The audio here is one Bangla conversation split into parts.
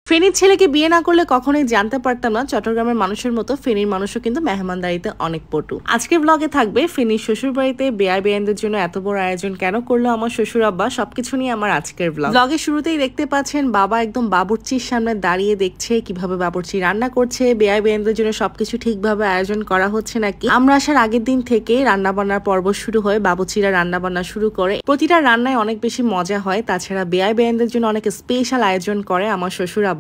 ফেনীর ছেলেকে বিয়ে না করলে কখনোই জানতে পারতাম না চট্টগ্রামের মানুষের মতো ফেনীর মানুষও কিন্তু মেহমানদারিতে অনেক পটু। আজকের ব্লগে থাকবে ফেনীর শ্বশুর বাড়িতে বেয়াই বেয়ানদের জন্য এত বড় আয়োজন কেন করলো আমার শ্বশুর আব্বা, সবকিছু নিয়ে আমার আজকের ব্লগের শুরুতেই দেখতে পাচ্ছেন বাবা একদম বাবুর্চির সামনে দাঁড়িয়ে দেখছে কিভাবে বাবুর্চি রান্না করছে, বেয়াই বেয়ানদের জন্য সবকিছু ঠিকভাবে আয়োজন করা হচ্ছে নাকি। আমরা আসার আগের দিন থেকে রান্না বান্নার পর্ব শুরু হয়, বাবুর্চিরা রান্না বান্না শুরু করে। প্রতিটা রান্নায় অনেক বেশি মজা হয়। তাছাড়া বেয়াই বেয়ানদের জন্য অনেক স্পেশাল আয়োজন করে আমার শ্বশুর আব্বা।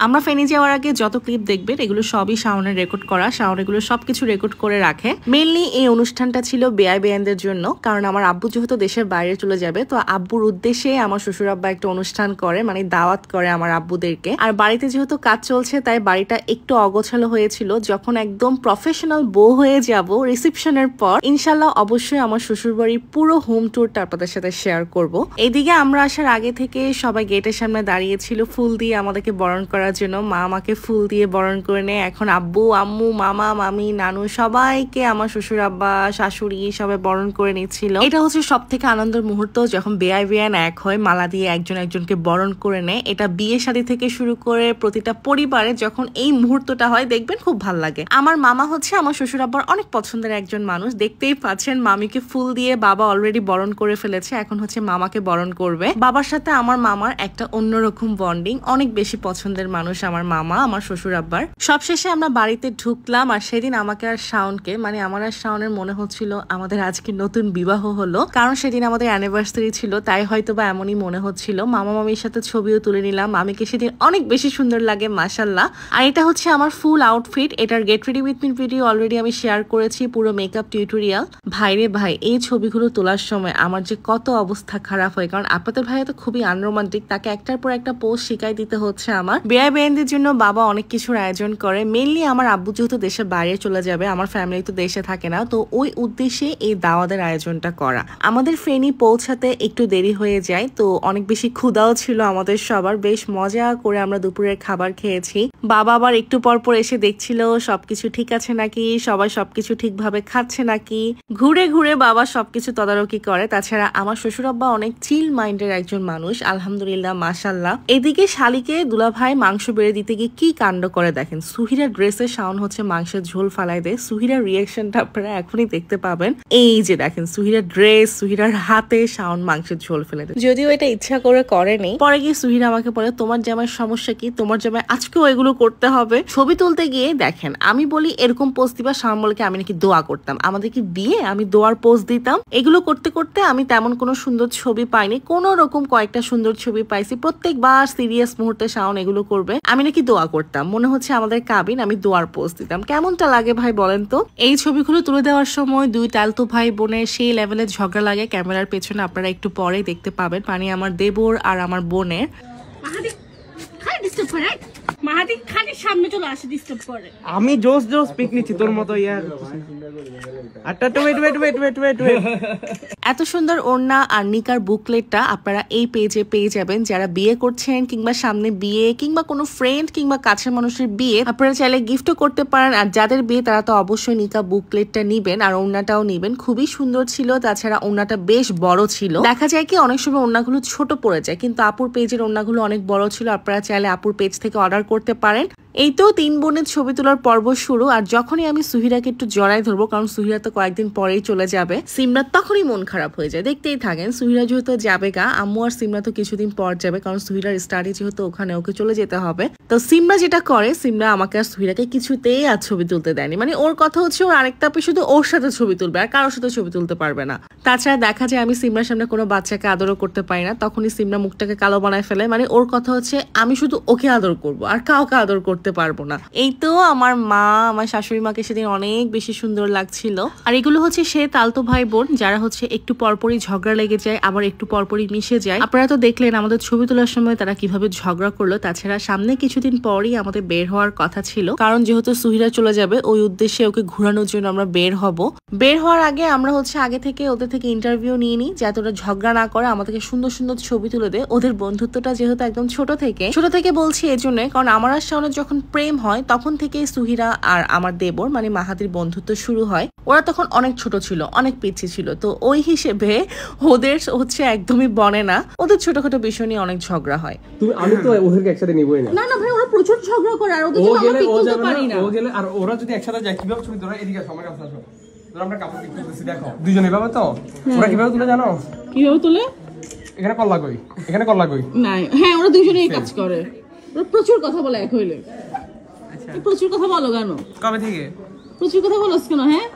আমরা ফেনী যাওয়ার আগে যত ক্লিপ দেখবেন এগুলো সবই শাওনের রেকর্ড করা, শাওন এগুলো সবকিছু রেকর্ড করে রাখে। মেইনলি এই অনুষ্ঠানটা ছিল বেয়াই বেয়ানদের জন্য, কারণ আমার আব্বু যেহেতু দেশের বাইরে চলে যাবে, তো আব্বুর উদ্দেশ্যে আমার শ্বশুর আব্বা একটা অনুষ্ঠান করে, মানে দাওয়াত করে আমার আব্বুদেরকে। আর বাড়িতে যেহেতু কাজ চলছে তাই বাড়িটা একটু অগোছালো হয়েছিল। যখন একদম প্রফেশনাল বউ হয়ে যাব রিসেপশনের পর, ইনশাল্লাহ অবশ্যই আমার শ্বশুর বাড়ির পুরো হোম ট্যুরটা আপনাদের সাথে শেয়ার করব। এইদিকে আমরা আসার আগে থেকে সবাই গেটের সামনে দাঁড়িয়েছিল ফুল দিয়ে আমাদেরকে বরণ করার জন্য। মা আমাকে ফুল দিয়ে বরণ করে নেয়। এখন আব্বু আম্মু মামা মামি নানু সবাইকে আমার শ্বশুর আব্বা শাশুড়ি সবাই বরণ করে নিচ্ছিল। এটা হচ্ছে সব থেকে আনন্দের মুহূর্ত, যখন বেয়াই বেয়ান এক হয়, মালা দিয়ে একজন একজনকে বরণ করে নেয়। এটা বিয়ে শাদী থেকে শুরু করে প্রতিটা পরিবারে যখন এই মুহূর্তটা হয় দেখবেন খুব ভালো লাগে। আমার মামা হচ্ছে আমার শ্বশুর আব্বার অনেক পছন্দের একজন মানুষ, দেখতেই পাচ্ছেন মামিকে ফুল দিয়ে বাবা অলরেডি বরণ করে ফেলেছে, এখন হচ্ছে মামাকে বরণ করবে। বাবার সাথে আমার মামার একটা অন্যরকম বন্ডিং, অনেক বেশি পছন্দের মানুষ আমার মামা আমার শ্বশুর আব্বার। সবশেষে আমরা বাড়িতে ঢুকলাম, আর সেদিন আমাকে আর শাওনকে, মানে আমার আর শাওনের মনে হচ্ছিল আমাদের আজকে নতুন বিবাহ হলো, কারণ সেদিন আমাদের অ্যানিভার্সারি ছিল, তাই হয়তো বা এমনই মনে হচ্ছিল। মামা মামির সাথে ছবিও তুলে নিলাম, মামিকে সেদিন অনেক বেশি সুন্দর লাগে মাশাল্লাহ। আর এটা হচ্ছে আমার ফুল আউটফিট, এটার get ready with me video already আমি শেয়ার করেছি, পুরো মেকআপ টিউটোরিয়াল। ভাইরে ভাই, এই ছবিগুলো তোলার সময় আমার যে কত অবস্থা খারাপ হয়, কারণ আপনাদের ভাই তো খুবই আনরোমান্টিক, তাকে একটার পর একটা পোজ শিখাই দিতে হচ্ছে আমার। বেয়াই বেয়ানদের জন্য বাবা অনেক কিছুর আয়োজন করে। মেনলি আমার আব্বু যেহেতু দেশের বাইরে চলে যাবে, আমার ফ্যামিলি তো দেশে থাকে না, তো ওই উদ্দেশ্যে এই দাওয়াতের আয়োজনটা করা। আমাদের ফেনী পৌঁছাতে একটু দেরি হয়ে যায়, তো অনেক বেশি ক্ষুধাও ছিল আমাদের সবার, বেশ মজা করে আমরা দুপুরের খাবার খেয়েছি। বাবা আবার একটু পর পর এসে দেখছিল সবকিছু ঠিক আছে নাকি, সবাই সবকিছু ঠিকভাবে খাচ্ছে নাকি। ঘুরে ঘুরে বাবা সবকিছু তদারকি করে। তাছাড়া আমার শ্বশুর আব্বা অনেক চিল মাইন্ডের একজন মানুষ, আলহামদুলিল্লাহ মাশাল্লাহ। এদিকে শালিকে দুলাভাই মাংস বেড়ে দিতে গিয়ে কি কাণ্ড করে দেখেন, সুহিরা ড্রেসে শাওন হচ্ছে মাংসের ঝোল ফালাই দেয়। সুহিরার রিয়াকশনটা আপনারা এখনই দেখতে পাবেন। এই যে দেখেন সুহিরার ড্রেস, সুহিরার হাতে শাওন মাংসের ঝোল ফেলে দেয়, যদিও এটা ইচ্ছা করে করেনি। পরে গিয়ে সুহিরা আমাকে বলে তোমার জামাইয়ের সমস্যা কি, তোমার জামাই আজকেও এগুলো করতে হবে। ছবি তুলতে গিয়ে দেখেন আমি বলি এরকম পোজ দিবা, শাওন বলে কি আমি নাকি দোয়া করতাম, আমাদের কি বিয়ে আমি দোয়ার পোজ দিতাম। এগুলো করতে করতে আমি তেমন কোনো সুন্দর ছবি পাইনি, কোন রকম কয়েকটা সুন্দর ছবি পাইছি। প্রত্যেকবার সিরিয়াস মুহূর্তে শাওন এগুলো করবে, আমি নাকি দোয়া করতাম, মনে হচ্ছে আমাদের কাবিন, আমি দোয়ার পোজ দিতাম। কেমনটা লাগে ভাই বলেন তো? এই ছবিগুলো তুলে দেওয়ার সময় দুই টালতো ভাই বোনের সেই লেভেলে ঝগড়া লাগে ক্যামেরার পেছনে, আপনারা একটু পরেই দেখতে পাবেন। মানে আমার দেবর আর আমার বোনের আমি জোস জোস পিক নিচ্ছি তোর মতো ইয়ার। এত সুন্দর ওড়না আর নিকার বুকলেটটা আপনারা এই পেজে পেয়ে যাবেন। যারা বিয়ে করছেন কিংবা সামনে বিয়ে কিংবা কোনো ফ্রেন্ড কিংবা কাছের মানুষের বিয়ে, আপনারা চাইলে গিফটও করতে পারেন। আর যাদের বিয়ে তারা তো অবশ্যই নিকা বুকলেটটা নিবেন আর ওড়নাটাও নিবেন, খুবই সুন্দর ছিল। তাছাড়া ওড়নাটা বেশ বড় ছিল, দেখা যায় কি অনেক সময় ওড়নাগুলো ছোট পড়ে যায়, কিন্তু আপুর পেজের ওড়নাগুলো অনেক বড় ছিল। আপনারা চাইলে আপুর পেজ থেকে অর্ডার করতে পারেন। এই তো তিন বোনের ছবি তোলার পর্ব শুরু। আর যখনই আমি সুহিরাকে একটু জড়াই ধরবো, কারণ সুহিরা তো কয়েকদিন পরেই চলে যাবে, সিমরাত তখনই মন খারাপ হয়ে যায়। দেখতেই থাকেন, সুহিরা যেহেতু যাবে গা, আম্মু আর সিমরা তো কিছুদিন পর যাবে, কারণ সুহিরার স্টাডি যেহেতু ওখানে, ওকে চলে যেতে হবে। তো সিমরা যেটা করে, সিমরা আমাকে আর সুহিরাকে কিছুতেই আর ছবি তুলতে দেয়নি। মানে ওর কথা হচ্ছে ওর আরেকটা আপু শুধু ওর সাথে ছবি তুলবে, আর কারোর সাথে ছবি তুলতে পারবে না। তাছাড়া দেখা যায় আমি সিমরার সামনে কোনো বাচ্চাকে আদরও করতে পারি না, তখনই সিমরা মুখটাকে কালো বানায় ফেলে। মানে ওর কথা হচ্ছে আমি শুধু ওকে আদর করবো আর কাউকে আদর করতে পারবো না। এই তো আমার মা আমার শাশুড়ি মাকে সেদিন অনেক বেশি সুন্দর লাগছিল। আর এগুলো হচ্ছে সে তালতো ভাই বোন, যারা হচ্ছে একটু পরপরই ঝগড়া লেগে যায়, আবার একটু পরপরই মিশে যায়। আপনারা তো দেখলেন আমাদের ছবি তোলার সময় তারা কিভাবে ঝগড়া করলো। তাছাড়া সামনে কিছুদিন পরই আমাদের বের হওয়ার কথা ছিল, কারণ যেহেতু সুহিরা চলে যাবে ওই উদ্দেশ্যে ওকে ঘোরানোর জন্য আমরা বের হব। বের হওয়ার আগে আমরা হচ্ছে আগে থেকে ওদের থেকে ইন্টারভিউ নিয়ে নিই, যাতে ওরা ঝগড়া না করে আমাদেরকে সুন্দর সুন্দর ছবি তুলে দেয়। ওদের বন্ধুত্বটা যেহেতু একদম ছোট থেকে বলছি এই জন্য, কারণ আমার আর শাওনের যখন যখন প্রেম হয় তখন থেকেই সুহিরা আর আমার দেবর মানে মাহাদির বন্ধুত্ব শুরু হয়। ওরা তখন অনেক ছোট ছিল, অনেক পিচ্ছি ছিল, তো ওই হিসেবে ওদের হচ্ছে একদমই বনে না, ওদের ছোটখাটো বিষয় নিয়ে অনেক ঝগড়া হয়। তুমি আমি তো ওদেরকে একসাথে নিবই না। না না ভাই, ওরা প্রচুর ঝগড়া করে আর ওদের জন্য আমরা পিক করতে পারি না। ও গেলে আর ওরা যদি একসাথে যায় কিভাবে ছবি তোরা এদিকে আসো, আমার কাছে আসো। তোরা আমরা কাপড় পিক করতেছি, দেখো দুইজন এভাবে তো ওরা কিভাবে তুলে জানো? কিভাবে তুলে? এখানে কল্লা কই, এখানে কল্লা কই। না হ্যাঁ, ওরা দুইজনেই এই কাজ করে। ওরা প্রচুর কথা বলে এক হইলে। আচ্ছা প্রচুর কথা বলো কেন? কবে থেকে প্রচুর কথা বলছ কেন? হ্যাঁ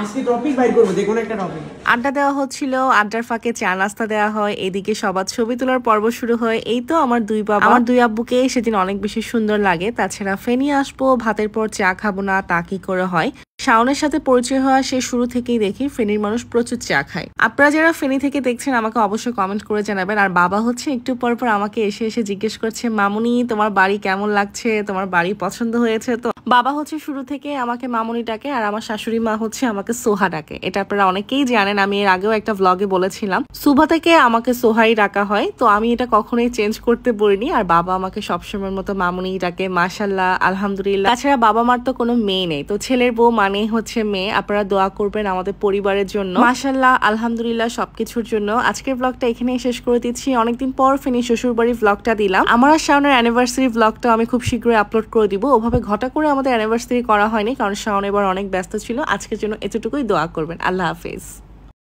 আজকে টপিক বাইর করবো, যে কোনো একটা টপিক। আড্ডা দেওয়া হচ্ছিল, আড্ডার ফাঁকে চা নাস্তা দেওয়া হয়, এদিকে সবার ছবি তোলার পর্ব শুরু হয়। এই তো আমার দুই বাবা, আমার দুই আব্বুকে সেদিন অনেক বেশি সুন্দর লাগে। তাছাড়া ফেনি আসবো, ভাতের পর চা খাবো না তা কি করে হয়? শাওনের সাথে পরিচয় হওয়া সে শুরু থেকেই দেখি ফেনীর মানুষ প্রচুর চা খায়। আপনারা যারা ফেনী থেকে দেখছেন আমাকে অবশ্যই কমেন্ট করে জানাবেন। আর বাবা হচ্ছে একটু পর পর আমাকে এসে এসে জিজ্ঞেস করছে, মামুনি তোমার বাড়ি কেমন লাগছে, তোমার বাড়ি পছন্দ হয়েছে? তো বাবা হচ্ছে শুরু থেকে আমাকে মামুনি ডাকে আর আমার শাশুড়ি মা হচ্ছে আমাকে সোহা ডাকে। এটা আপনারা অনেকেই জানেন, আমি এর আগেও একটা ভ্লগে বলেছিলাম। সুভা থেকে আমাকে সোহাই ডাকা হয়, তো আমি এটা কখনোই চেঞ্জ করতে বলিনি। আর বাবা আমাকে সবসময়ের মতো মামুনি ডাকে। মাশাল্লাহ, আলহামদুলিল্লাহ। তাছাড়া বাবা মার তো কোনো মেয়ে নেই, তো ছেলের বউ মানে হচ্ছে মেয়ে। আপনারা দোয়া করবেন আমাদের পরিবারের জন্য। মাশাল্লাহ, আলহামদুলিল্লাহ সবকিছুর জন্য। আজকের ব্লগটা এখানেই শেষ করে দিচ্ছি। অনেকদিন পর ফেনী শ্বশুরবাড়ির ব্লগটা দিলাম। আমার আর শাওনের অ্যানিভার্সারি ব্লগটা আমি খুব শীঘ্রই আপলোড করে দিব। ওভাবে ঘটা করে আমাদের অ্যানিভার্সারি করা হয়নি, কারণ শাওন এবার অনেক ব্যস্ত ছিল। আজকের জন্য এতটুকুই, দোয়া করবেন। আল্লাহ হাফেজ।